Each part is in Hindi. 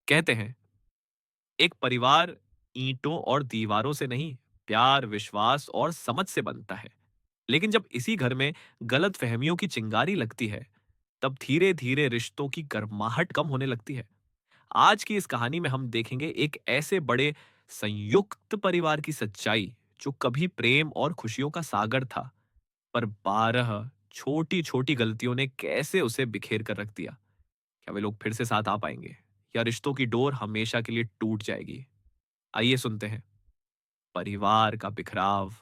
कहते हैं एक परिवार ईंटों और दीवारों से नहीं, प्यार, विश्वास और समझ से बनता है। लेकिन जब इसी घर में गलत फहमियों की चिंगारी लगती है, तब धीरे धीरे रिश्तों की गर्माहट कम होने लगती है। आज की इस कहानी में हम देखेंगे एक ऐसे बड़े संयुक्त परिवार की सच्चाई जो कभी प्रेम और खुशियों का सागर था, पर 12 छोटी छोटी गलतियों ने कैसे उसे बिखेर कर रख दिया। क्या वे लोग फिर से साथ आ पाएंगे, या रिश्तों की डोर हमेशा के लिए टूट जाएगी? आइए सुनते हैं परिवार का बिखराव,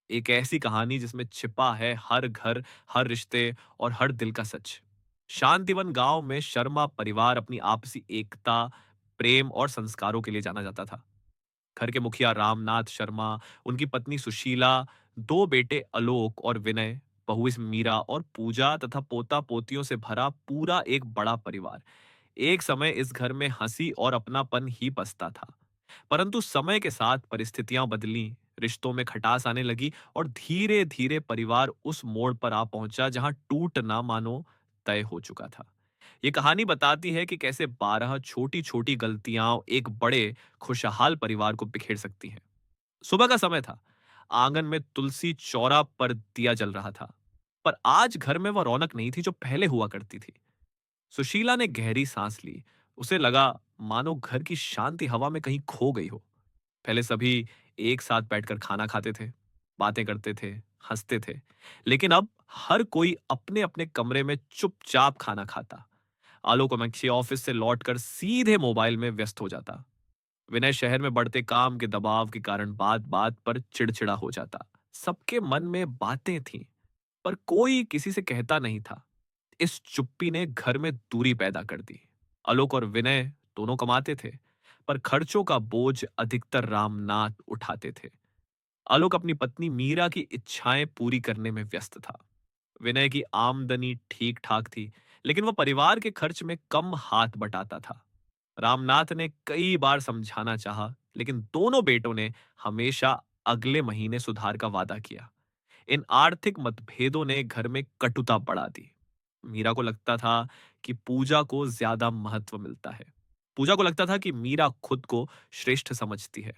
एक ऐसी कहानी जिसमें छिपा है हर घर, हर रिश्ते और हर दिल का सच। शांतिवन गांव में शर्मा परिवार अपनी आपसी एकता, प्रेम और संस्कारों के लिए जाना जाता था। घर के मुखिया रामनाथ शर्मा, उनकी पत्नी सुशीला, दो बेटे आलोक और विनय, बहू इस मीरा और पूजा तथा पोता पोतियों से भरा पूरा एक बड़ा परिवार। एक समय इस घर में हंसी और अपनापन ही बसता था। परंतु समय के साथ परिस्थितियां बदलीं, रिश्तों में खटास आने लगी और धीरे धीरे परिवार उस मोड़ पर आ पहुंचा जहां टूटना मानो तय हो चुका था। ये कहानी बताती है कि कैसे 12 छोटी छोटी गलतियां एक बड़े खुशहाल परिवार को बिखेर सकती हैं। सुबह का समय था। आंगन में तुलसी चौरा पर दिया जल रहा था, पर आज घर में वह रौनक नहीं थी जो पहले हुआ करती थी। सुशीला ने गहरी सांस ली। उसे लगा मानो घर की शांति हवा में कहीं खो गई हो। पहले सभी एक साथ बैठकर खाना खाते थे, बातें करते थे, हंसते थे। लेकिन अब हर कोई अपने अपने कमरे में चुपचाप खाना खाता। आलोक अमीक्षी ऑफिस से लौटकर सीधे मोबाइल में व्यस्त हो जाता। विनय शहर में बढ़ते काम के दबाव के कारण बात बात पर चिड़चिड़ा हो जाता। सबके मन में बातें थीं, पर कोई किसी से कहता नहीं था। इस चुप्पी ने घर में दूरी पैदा कर दी। आलोक और विनय दोनों कमाते थे, पर खर्चों का बोझ अधिकतर रामनाथ उठाते थे। आलोक अपनी पत्नी मीरा की इच्छाएं पूरी करने में व्यस्त था। विनय की आमदनी ठीक ठाक थी, लेकिन वह परिवार के खर्च में कम हाथ बटाता था। रामनाथ ने कई बार समझाना चाहा, लेकिन दोनों बेटों ने हमेशा अगले महीने सुधार का वादा किया। इन आर्थिक मतभेदों ने घर में कटुता बढ़ा दी। मीरा को लगता था कि पूजा को ज्यादा महत्व मिलता है। पूजा को लगता था कि मीरा खुद को श्रेष्ठ समझती है।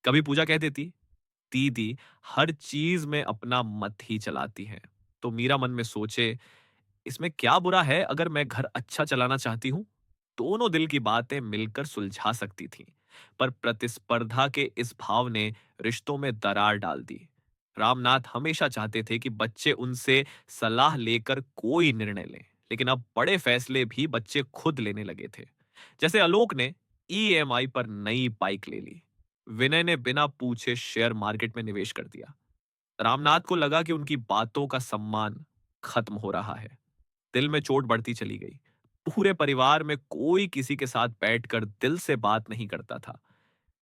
कभी पूजा कह देती, दीदी हर चीज में अपना मत ही चलाती है। तो मीरा मन में सोचे, इसमें क्या बुरा है अगर मैं घर अच्छा चलाना चाहती हूँ? दोनों दिल की बातें मिलकर सुलझा सकती थीं, पर प्रतिस्पर्धा के इस भाव ने रिश्तों में दरार डाल दी। रामनाथ हमेशा चाहते थे कि बच्चे उनसे सलाह लेकर कोई निर्णय लें, लेकिन अब बड़े फैसले भी बच्चे खुद लेने लगे थे। जैसे आलोक ने ईएमआई पर नई बाइक ले ली। विनय ने बिना पूछे शेयर मार्केट में निवेश कर दिया। रामनाथ को लगा कि उनकी बातों का सम्मान खत्म हो रहा है। दिल में चोट बढ़ती चली गई। पूरे परिवार में कोई किसी के साथ बैठकर दिल से बात नहीं करता था।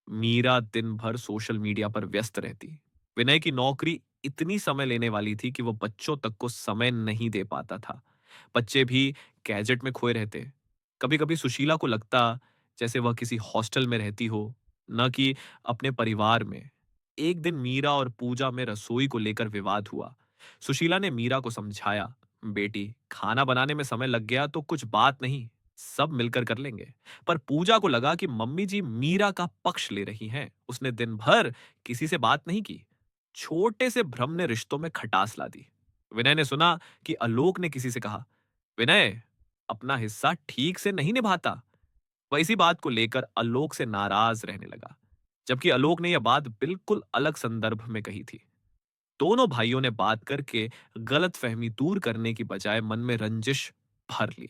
मीरा दिन भर सोशल मीडिया पर व्यस्त रहती। विनय की नौकरी इतनी समय लेने वाली थी कि वो बच्चों तक को समय नहीं दे पाता था। बच्चे भी गैजेट में खोए रहते। कभी कभी सुशीला को लगता जैसे वह किसी हॉस्टल में रहती हो, न कि अपने परिवार में। एक दिन मीरा और पूजा में रसोई को लेकर विवाद हुआ। सुशीला ने मीरा को समझाया, बेटी खाना बनाने में समय लग गया तो कुछ बात नहीं, सब मिलकर कर लेंगे। पर पूजा को लगा कि मम्मी जी मीरा का पक्ष ले रही हैं। उसने दिन भर किसी से बात नहीं की। छोटे से भ्रम ने रिश्तों में खटास ला दी। विनय ने सुना कि आलोक ने किसी से कहा, विनय अपना हिस्सा ठीक से नहीं निभाता। वह इसी बात को लेकर आलोक से नाराज रहने लगा, जबकि आलोक ने यह बात बिल्कुल अलग संदर्भ में कही थी। दोनों भाइयों ने बात करके गलत फहमी दूर करने की बजाय मन में रंजिश भर ली।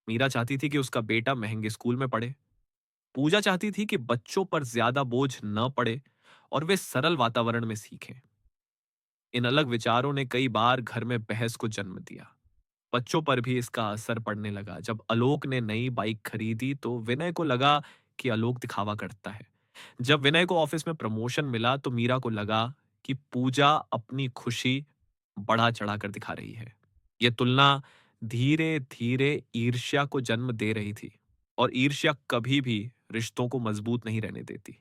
मीरा चाहती थी कि उसका बेटा महंगे स्कूल में पढ़े। पूजा चाहती थी कि बच्चों पर ज्यादा बोझ न पड़े और वे सरल वातावरण में सीखें। इन अलग विचारों ने कई बार घर में बहस को जन्म दिया। बच्चों पर भी इसका असर पड़ने लगा। जब आलोक ने नई बाइक खरीदी तो विनय को लगा कि आलोक दिखावा करता है। जब विनय को ऑफिस में प्रमोशन मिला तो मीरा को लगा कि पूजा अपनी खुशी बढ़ा चढ़ा कर दिखा रही है। यह तुलना धीरे धीरे ईर्ष्या को जन्म दे रही थी, और ईर्ष्या कभी भी रिश्तों को मजबूत नहीं रहने देती।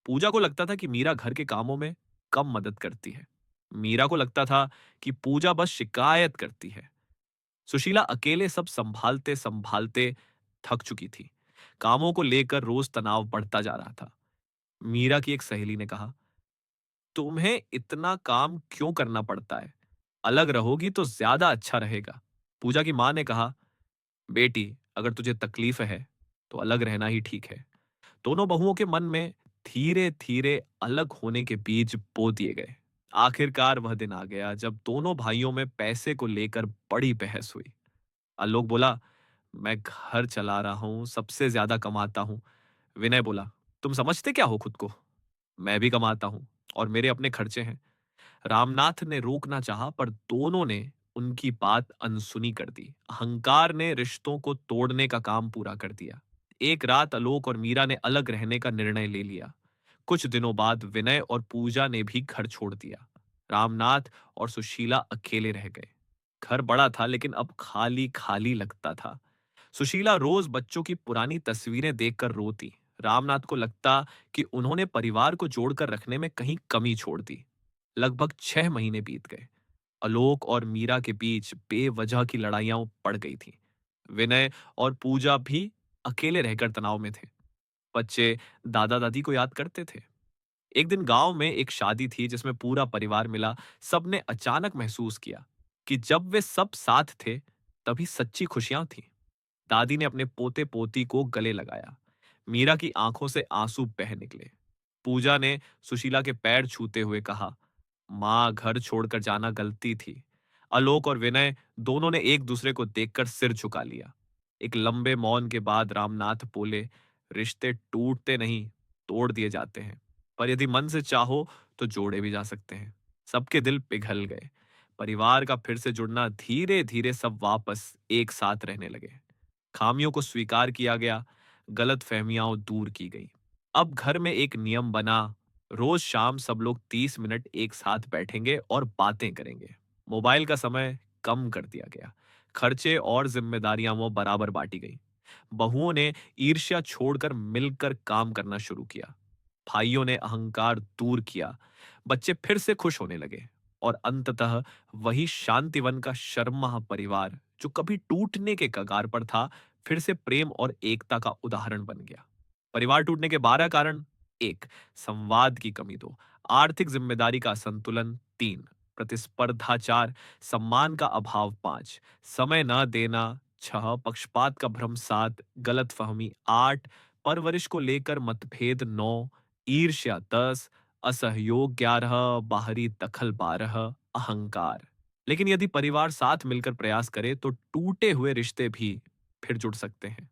पूजा को लगता था कि मीरा घर के कामों में कम मदद करती है। मीरा को लगता था कि पूजा बस शिकायत करती है। सुशीला अकेले सब संभालते संभालते थक चुकी थी। कामों को लेकर रोज तनाव बढ़ता जा रहा था। मीरा की एक सहेली ने कहा, तुम्हें इतना काम क्यों करना पड़ता है? अलग रहोगी तो ज्यादा अच्छा रहेगा। पूजा की मां ने कहा, बेटी, अगर तुझे तकलीफ है तो अलग रहना ही ठीक है। दोनों बहुओं के मन में धीरे धीरे अलग होने के बीज बो दिए गए। आखिरकार वह दिन आ गया जब दोनों भाइयों में पैसे को लेकर बड़ी बहस हुई। आलोक बोला, मैं घर चला रहा हूं, सबसे ज्यादा कमाता हूं। विनय बोला, तुम समझते क्या हो खुद को? मैं भी कमाता हूं और मेरे अपने खर्चे हैं। रामनाथ ने रोकना चाहा पर दोनों ने उनकी बात अनसुनी कर दी। अहंकार ने रिश्तों को तोड़ने का काम पूरा कर दिया। एक रात आलोक और मीरा ने अलग रहने का निर्णय ले लिया। कुछ दिनों बाद विनय और पूजा ने भी घर छोड़ दिया। रामनाथ और सुशीला अकेले रह गए। घर बड़ा था लेकिन अब खाली खाली लगता था। सुशीला रोज बच्चों की पुरानी तस्वीरें देखकर रोती। रामनाथ को लगता कि उन्होंने परिवार को जोड़कर रखने में कहीं कमी छोड़ दी। लगभग 6 महीने बीत गए। आलोक और मीरा के बीच बेवजह की लड़ाइयां पड़ गई थी। विनय और पूजा भी अकेले रहकर तनाव में थे। बच्चे दादा दादी को याद करते थे। एक दिन गांव में एक शादी थी जिसमें पूरा परिवार मिला। सबने अचानक महसूस किया कि जब वे सब साथ थे तभी सच्ची खुशियां थी। दादी ने अपने पोते पोती को गले लगाया। मीरा की आंखों से आंसू बह निकले। पूजा ने सुशीला के पैर छूते हुए कहा, मां, घर छोड़कर जाना गलती थी। आलोक और विनय दोनों ने एक दूसरे को देखकर सिर झुका लिया। एक लंबे मौन के बाद रामनाथ बोले, रिश्ते टूटते नहीं, तोड़ दिए जाते हैं, पर यदि मन से चाहो तो जोड़े भी जा सकते हैं। सबके दिल पिघल गए। परिवार का फिर से जुड़ना धीरे धीरे सब वापस एक साथ रहने लगे। खामियों को स्वीकार किया गया, गलत फहमियां दूर की गई। अब घर में एक नियम बना, रोज शाम सब लोग 30 मिनट एक साथ बैठेंगे और बातें करेंगे। मोबाइल का समय कम कर दिया गया। खर्चे और जिम्मेदारियां वो बराबर बांटी गई। बहुओं ने ईर्ष्या छोड़कर मिलकर काम करना शुरू किया। भाइयों ने अहंकार दूर किया। बच्चे फिर से खुश होने लगे और अंततः वही शांतिवन का शर्मा परिवार जो कभी टूटने के कगार पर था, फिर से प्रेम और एकता का उदाहरण बन गया। परिवार टूटने के 12 कारण: 1, संवाद की कमी; 2, आर्थिक जिम्मेदारी का असंतुलन; 3, प्रतिस्पर्धा; 4, सम्मान का अभाव; 5, समय न देना; 6, पक्षपात का भ्रम; 7, गलतफहमी; 8, परवरिश को लेकर मतभेद; 9, ईर्ष्या; 10, असहयोग; 11, बाहरी दखल; 12, अहंकार। लेकिन यदि परिवार साथ मिलकर प्रयास करे तो टूटे हुए रिश्ते भी फिर जुड़ सकते हैं।